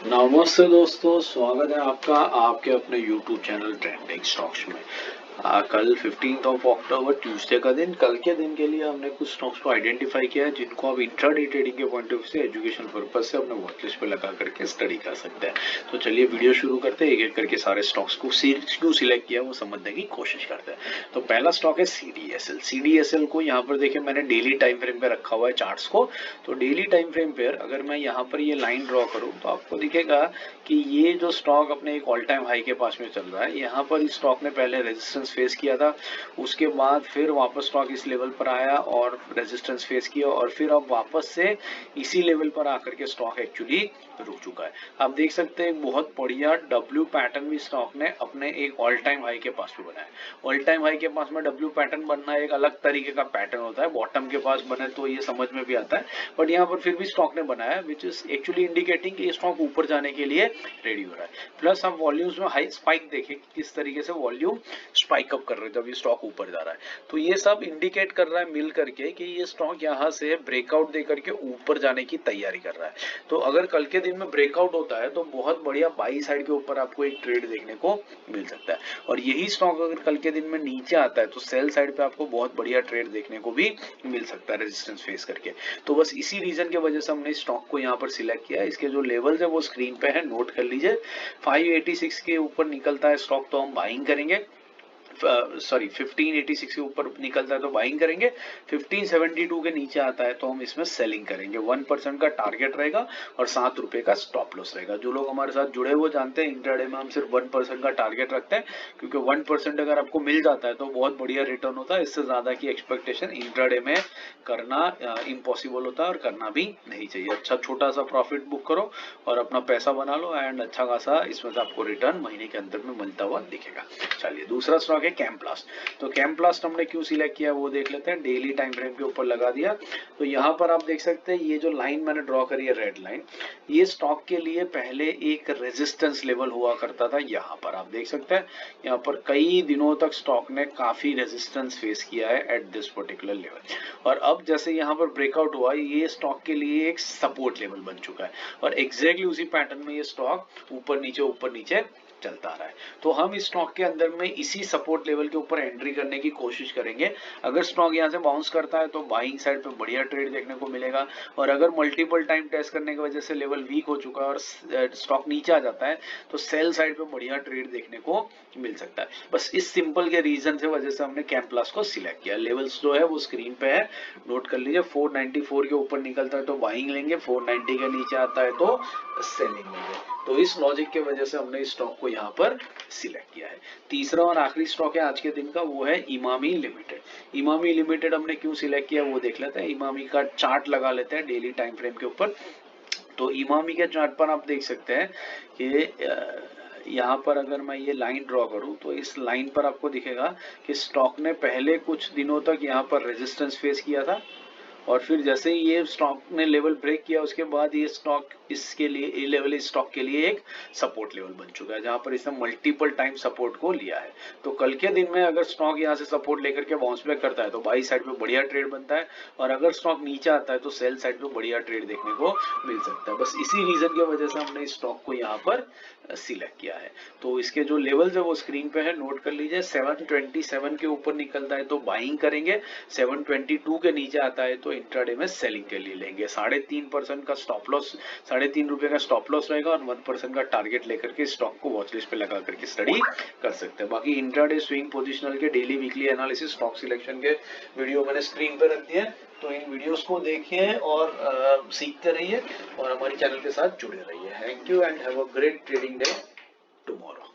नमस्ते दोस्तों, स्वागत है आपका आपके अपने YouTube चैनल ट्रेंडिंग स्टॉक्स में। कल 15 ऑफ अक्टूबर ट्यूसडे का दिन, कल के दिन के लिए हमने कुछ स्टॉक्स को आइडेंटिफाई किया है जिनको आप इंट्राडे ट्रेडिंग के पॉइंट ऑफ व्यू से एजुकेशन पर्पज से अपने वॉच लिस्ट पे लगा करके स्टडी कर सकते हैं। तो चलिए वीडियो शुरू करते हैं, एक एक करके सारे स्टॉक्स को क्यों सिलेक्ट किया वो समझने की कोशिश करते हैं। तो पहला स्टॉक है CDSL को यहाँ पर देखिए मैंने डेली टाइम फ्रेम पे रखा हुआ है चार्ट्स को। तो डेली टाइम फ्रेम पे अगर मैं यहाँ पर ये लाइन ड्रॉ करूँ तो आपको दिखेगा कि ये जो स्टॉक अपने एक ऑल टाइम हाई के पास में चल रहा है। यहाँ पर इस स्टॉक ने पहले रेजिस्टेंस फेस किया था, उसके बाद फिर वापस स्टॉक इस लेवल पर आया और रेजिस्टेंस फेस किया और फिर अब वापस से इसी लेवल पर आकर के स्टॉक एक्चुअली रुक चुका है। आप देख सकते हैं बहुत बढ़िया डब्ल्यू पैटर्न भी स्टॉक ने अपने एक ऑल टाइम हाई के पास में बनाया। ऑल टाइम हाई के पास में डब्ल्यू पैटर्न बनना एक अलग तरीके का पैटर्न होता है, बॉटम के पास बने तो ये समझ में भी आता है, बट यहाँ पर फिर भी स्टॉक ने बनाया विच इज एक्चुअली इंडिकेटिंग कि ये स्टॉक ऊपर जाने के लिए रेडी हो रहा है। प्लस हम वॉल्यूम्स में हाई स्पाइक देखें कि किस तरीके से वॉल्यूम स्पाइक अप कर रहे थे, जब ये स्टॉक ऊपर जा रहा है तो ये सब इंडिकेट कर रहा है मिल करके कि ये स्टॉक यहाँ से ब्रेकआउट दे करके ऊपर जाने की तैयारी कर रहा है। तो अगर कल के दिन में ब्रेकआउट होता है तो बहुत बढ़िया बाई साइड के ऊपर आपको एक ट्रेड देखने को मिल सकता है, और यही स्टॉक अगर कल के दिन में नीचे आता है तो सेल साइड पे आपको बहुत बढ़िया ट्रेड देखने को भी मिल सकता है रेजिस्टेंस फेस करके। तो बस इसी रीजन की वजह से हमने स्टॉक को यहाँ पर सिलेक्ट किया। इसके जो लेवल्स है वो स्क्रीन पे है, नोट कर लीजिए। 586 के ऊपर निकलता है स्टॉक तो हम बाइंग करेंगे, 1586 के ऊपर निकलता है तो बाइंग करेंगे, 1572 के नीचे आता है तो हम इसमें सेलिंग करेंगे। 1% का टारगेट रहेगा और ₹7 का स्टॉप लॉस रहेगा। जो लोग हमारे साथ जुड़े हुए जानते हैं इंट्राडे में हम सिर्फ 1% का टारगेट रखते हैं, क्योंकि 1% अगर आपको मिल जाता है तो बहुत बढ़िया रिटर्न होता है। इससे ज्यादा की एक्सपेक्टेशन इंट्राडे में करना इम्पॉसिबल होता है और करना भी नहीं चाहिए। अच्छा छोटा सा प्रॉफिट बुक करो और अपना पैसा बना लो एंड अच्छा खासा इसमें से आपको रिटर्न महीने के अंदर में मिलता हुआ दिखेगा। चलिए दूसरा स्टॉक है कैम्प्लास्ट। तो कैम्प्लास्ट हमने क्यों सिलेक्ट किया वो देख लेते हैं। डेली टाइम फ्रेम के ऊपर लगा दिया तो यहाँ पर आप देख सकते हैं ये जो लाइन मैंने ड्रॉ करी है रेड लाइन, ये स्टॉक के लिए पहले एक रेजिस्टेंस लेवल हुआ करता था। यहाँ पर आप देख सकते हैं यहाँ पर कई दिनों तक स्टॉक ने काफी रेजिस्टेंस फेस किया है एट दिस पर्टिकुलर लेवल, और अब जैसे यहाँ पर ब्रेकआउट हुआ ये स्टॉक के लिए एक सपोर्ट लेवल बन चुका है और एग्जैक्टली उसी पैटर्न में ये स्टॉक ऊपर नीचे चलता रहा है। तो हम इस स्टॉक के अंदर में इसी सपोर्ट लेवल के ऊपर एंट्री करने की कोशिश करेंगे। अगर स्टॉक यहाँ से बाउंस करता है तो बाइंग साइड पे बढ़िया ट्रेड देखने को मिलेगा, और अगर मल्टीपल टाइम टेस्ट करने की वजह से लेवल वीक हो चुका है और स्टॉक नीचे आ जाता है तो सेल साइड पे बढ़िया ट्रेड देखने को मिल सकता है। बस इस सिंपल के रीजन से वजह से हमने कैम्प्लास को सिलेक्ट किया। लेवल्स जो है वो स्क्रीन पे है, नोट कर लीजिए। 494 के ऊपर निकलता है तो बाइंग लेंगे, 490 के नीचे आता है तो सेलिंग लेंगे। तो इस लॉजिक के वजह से हमने इस स्टॉक को यहाँ पर सिलेक्ट किया है। तीसरा और आखिरी स्टॉक है आज के दिन का, वो है इमामी लिमिटेड। इमामी लिमिटेड हमने क्यों सिलेक्ट किया वो देख लेते हैं। इमामी का चार्ट लगा लेते हैं डेली टाइम फ्रेम के ऊपर। तो इमामी के चार्ट पर आप देख सकते हैं कि यहाँ पर अगर मैं ये लाइन ड्रॉ करूं तो इस लाइन पर आपको दिखेगा कि स्टॉक ने पहले कुछ दिनों तक यहाँ पर रेजिस्टेंस फेस किया था, और फिर जैसे ही ये स्टॉक ने लेवल ब्रेक किया उसके बाद ये स्टॉक इसके लिए ये लेवल इस स्टॉक के लिए एक सपोर्ट लेवल बन चुका है, जहां पर इसने मल्टीपल टाइम सपोर्ट को लिया है। तो कल के दिन में अगर स्टॉक यहां से सपोर्ट लेकर के बाउंस बैक करता है तो बाई साइड पे बढ़िया ट्रेड बनता है, और अगर स्टॉक नीचे आता है तो सेल साइड पे बढ़िया ट्रेड देखने को मिल सकता है। बस इसी रीजन की वजह से हमने इस स्टॉक को यहाँ पर सिलेक्ट किया है। तो इसके जो लेवल्स है वो स्क्रीन पे है, नोट कर लीजिए। 727 के ऊपर निकलता है तो बाइंग करेंगे, 722 के नीचे आता है तो इंट्राडे में सेलिंग के लिए लेंगे। 3.5% का स्टॉप लॉस, ₹3.5 का स्टॉप लॉस रहेगा और 1% का टारगेट लेकर के स्टॉक को वॉच लिस्ट पे लगा करके स्टडी कर सकते हैं। बाकी इंट्राडे स्विंग पोजिशनल के daily weekly analysis stock selection के वीडियो मैंने स्क्रीन पे रख दिए, तो इन वीडियोस को देखिए और सीखते रहिए और हमारे चैनल के साथ जुड़े रहिए। Thank you and have a great trading day tomorrow.